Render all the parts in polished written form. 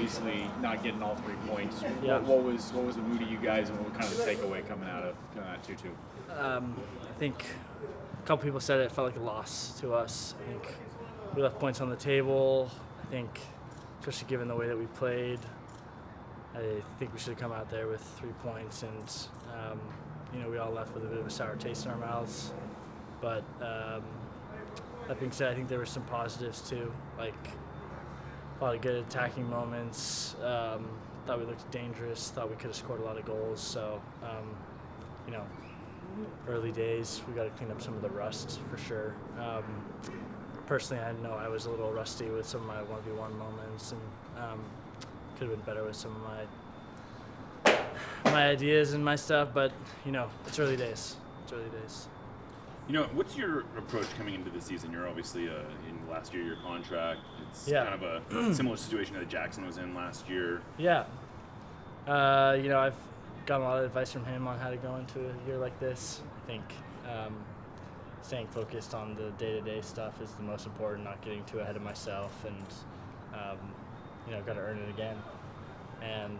obviously not getting all 3 points. Yeah. What was the mood of you guys, and what was kind of the takeaway coming out of that 2-2? I think a couple people said it felt like a loss to us. I think we left points on the table. I think, especially given the way that we played, I think we should have come out there with 3 points, and we all left with a bit of a sour taste in our mouths. But that being said, I think there were some positives too, like a lot of good attacking moments. Thought we looked dangerous. Thought we could have scored a lot of goals. So, early days, we got to clean up some of the rust for sure. Personally, I know I was a little rusty with some of my 1v1 moments, and could have been better with some of my ideas and my stuff. But it's early days. What's your approach coming into the season? You're obviously in last year your contract. It's kind of a similar situation that Jackson was in last year. Yeah. I've gotten a lot of advice from him on how to go into a year like this. I think staying focused on the day-to-day stuff is the most important, not getting too ahead of myself, and got to earn it again. And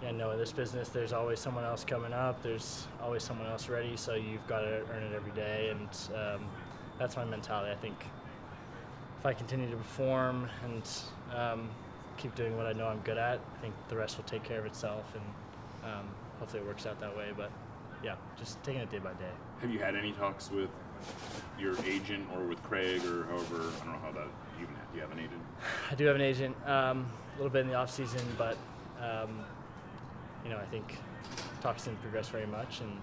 in this business, there's always someone else coming up. There's always someone else ready, so you've got to earn it every day. And that's my mentality. I think if I continue to perform and keep doing what I know I'm good at, I think the rest will take care of itself, and hopefully it works out that way. But yeah, just taking it day by day. Have you had any talks with your agent or with Craig or however? I don't know how that do you have an agent? I do have an agent. A little bit in the off season, but I think talks didn't progress very much, and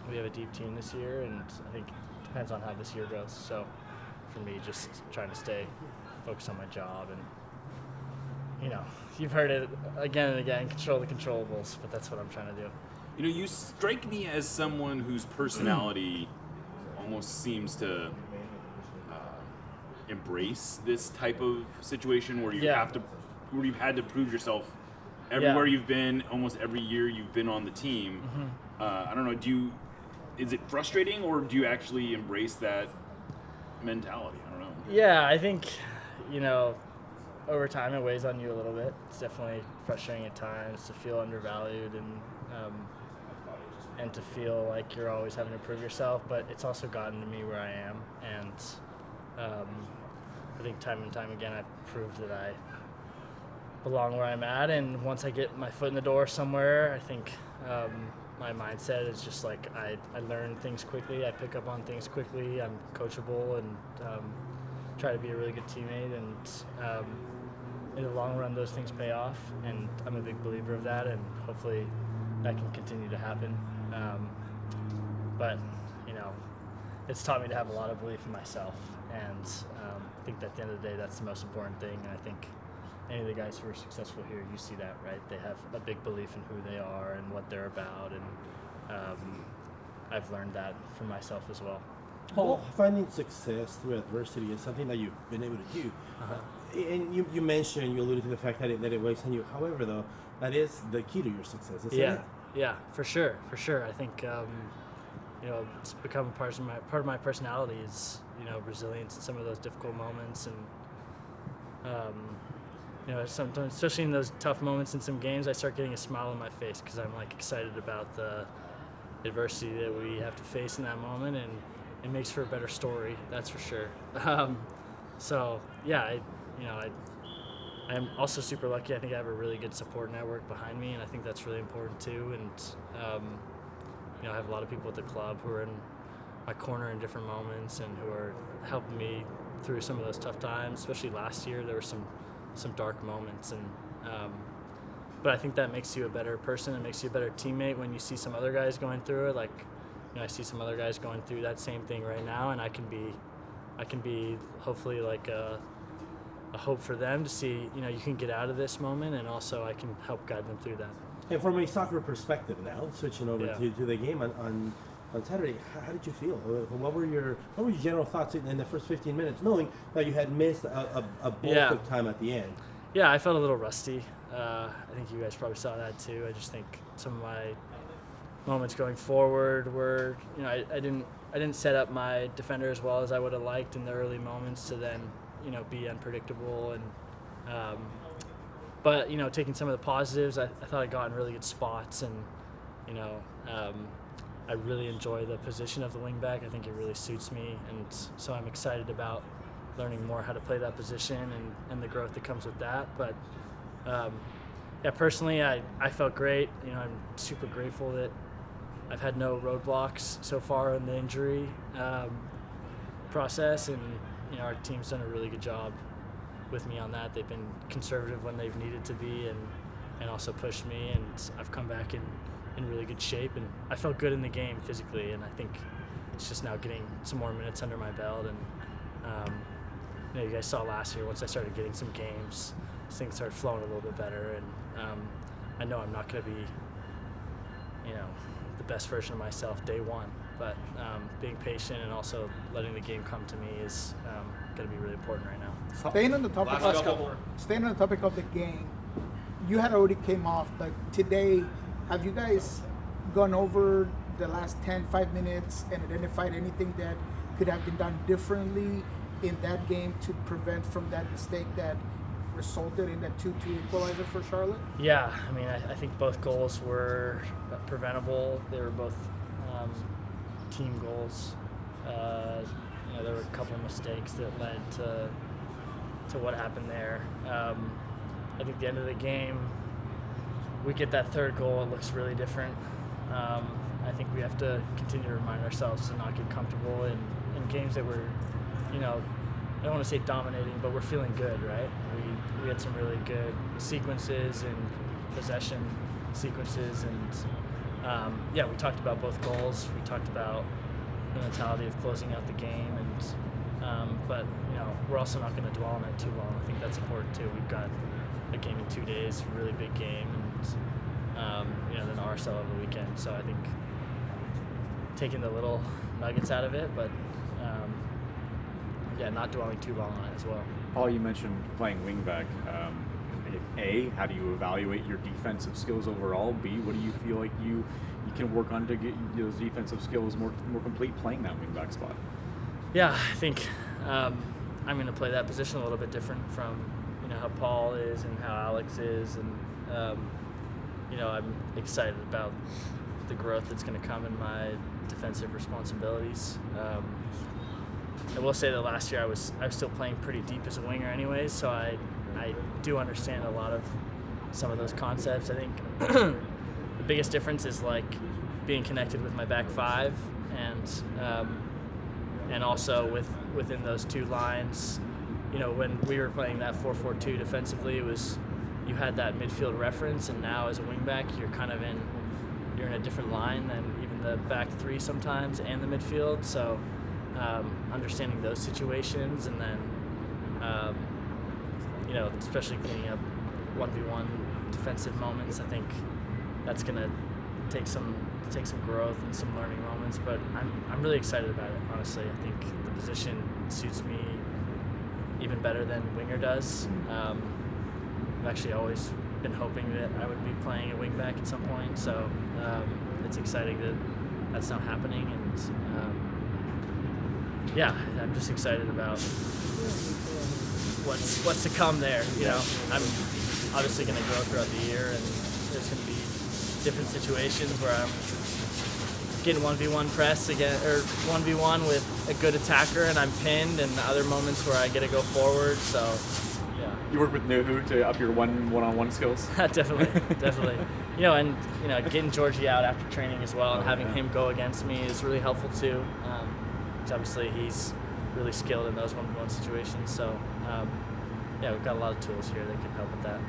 we have a deep team this year, and I think it depends on how this year goes. So for me, just trying to stay focused on my job, and you've heard it again and again, control the controllables, but that's what I'm trying to do. You strike me as someone whose personality almost seems to embrace this type of situation where where you've had to prove yourself everywhere you've been, almost every year you've been on the team. Mm-hmm. I don't know, is it frustrating, or do you actually embrace that mentality? I don't know. Yeah, I think, over time it weighs on you a little bit. It's definitely frustrating at times to feel undervalued and to feel like you're always having to prove yourself, but it's also gotten to me where I am, and I think time and time again I've proved that I belong where I'm at, and once I get my foot in the door somewhere, I think my mindset is just like I learn things quickly, I pick up on things quickly, I'm coachable, and try to be a really good teammate, and in the long run those things pay off, and I'm a big believer of that, and hopefully that can continue to happen. But it's taught me to have a lot of belief in myself, and I think that at the end of the day that's the most important thing, and I think any of the guys who are successful here, you see that, right? They have a big belief in who they are and what they're about, and I've learned that for myself as well. Well, finding success through adversity is something that you've been able to do. And you mentioned, you alluded to the fact that it weighs on you. However, though, that is the key to your success, isn't it? Yeah, for sure. I think it's become a part of my personality is resilience in some of those difficult moments, and sometimes, especially in those tough moments in some games, I start getting a smile on my face because I'm excited about the adversity that we have to face in that moment, and it makes for a better story, that's for sure. So yeah, I'm also super lucky. I think I have a really good support network behind me, and I think that's really important too. And I have a lot of people at the club who are in my corner in different moments and who are helping me through some of those tough times. Especially last year, there were some dark moments, and but I think that makes you a better person. It makes you a better teammate when you see some other guys going through it. I see some other guys going through that same thing right now, and I can be hopefully a hope for them to see, you can get out of this moment, and also I can help guide them through that. And from a soccer perspective now, switching over to the game on Saturday, how did you feel? What were your general thoughts in the first 15 minutes, knowing that you had missed a bulk of time at the end? Yeah, I felt a little rusty. I think you guys probably saw that too. I just think some of my moments going forward were, I didn't set up my defender as well as I would have liked in the early moments to then, be unpredictable, and But taking some of the positives, I thought I got in really good spots, and I really enjoy the position of the wingback. I think it really suits me, and so I'm excited about learning more how to play that position and the growth that comes with that. But personally, I felt great. I'm super grateful that I've had no roadblocks so far in the injury process, and our team's done a really good job with me on that. They've been conservative when they've needed to be, and also pushed me, and I've come back in really good shape, and I felt good in the game physically, and I think it's just now getting some more minutes under my belt. And you guys saw last year, once I started getting some games, things started flowing a little bit better, and I know I'm not going to be the best version of myself day one, but being patient and also letting the game come to me is going to be really important right now. Staying on the topic of the game, you had already came off, but today, have you guys gone over the last 5 minutes and identified anything that could have been done differently in that game to prevent from that mistake that resulted in that 2-2 equalizer for Charlotte? Yeah, I think both goals were preventable. They were both team goals. There were a couple of mistakes that led to what happened there. I think at the end of the game, we get that third goal, it looks really different. I think we have to continue to remind ourselves to not get comfortable in games that we're, I don't want to say dominating, but we're feeling good, right? We had some really good sequences and possession sequences, and we talked about both goals. We talked about the mentality of closing out the game, and but we're also not going to dwell on it too long. I think that's important too. We've got a game in 2 days, a really big game, and then RSL over the weekend. So I think taking the little nuggets out of it, but not dwelling too long on it as well. Paul, you mentioned playing wingback. A, how do you evaluate your defensive skills overall? B, what do you feel like you can work on to get those defensive skills more complete playing that wingback spot? Yeah, I think I'm going to play that position a little bit different from how Paul is and how Alex is, and I'm excited about the growth that's going to come in my defensive responsibilities. I will say that last year I was still playing pretty deep as a winger anyways, so I do understand a lot of some of those concepts. I think the biggest difference is like being connected with my back five, and also within those two lines. When we were playing that 4-4-2 defensively, it was you had that midfield reference, and now as a wingback you're in a different line than even the back three sometimes and the midfield. So understanding those situations, and then especially cleaning up 1v1 defensive moments, I think that's gonna take some growth and some learning moments. But I'm really excited about it, honestly. I think the position suits me even better than winger does. I've actually always been hoping that I would be playing a wingback at some point, so it's exciting that that's now happening, and I'm just excited about what's to come there. I'm obviously going to grow throughout the year, and there's going to be different situations where I'm getting 1v1 press again, or 1v1 with a good attacker and I'm pinned, and other moments where I get to go forward. So you work with Nuhu to up your one-on-one skills? Definitely. And getting Georgie out after training as well, and having him go against me is really helpful too. Because obviously he's really skilled in those one-on-one situations. So we've got a lot of tools here that can help with that.